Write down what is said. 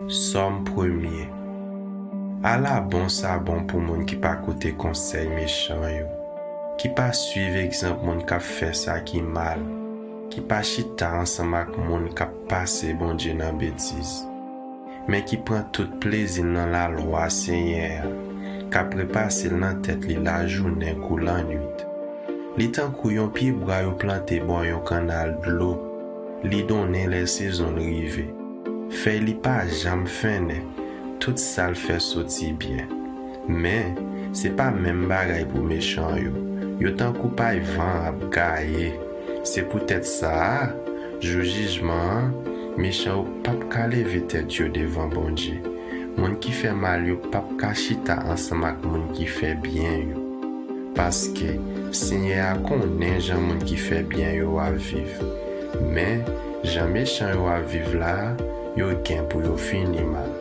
Somme 1er. Allah bon sa bon pour moun qui pas côté conseil méchant yo, qui pas suivre exemple moun qui fait ça qui mal, qui pas chita ensemble avec moun qui passé bon Dieu dans bêtise, mais qui prend tout plaisir dans la loi Seigneur, qui prépare dans tête li la journée ou la nuit. Li tan kou yon pied bras yo planté bon yon canal de l'eau, li donne les saisons rive. Fait li pas jamais fin, tout ça le fait sortir bien. Mais c'est pas même bagaille pour méchant yo. Yo tan kou pa vent ap gaye. C'est peut-être ça, jou jugement, méchant ou pas ka lever tête yo devant bon Dieu. Moun qui fait mal yo pas ka chita ensemble ak moun qui fait bien yo. Parce que Seigneur connaît gens moun qui fait bien yo à vivre. Mais gens méchant yo à vivre là, yo gain pour yo fini mal.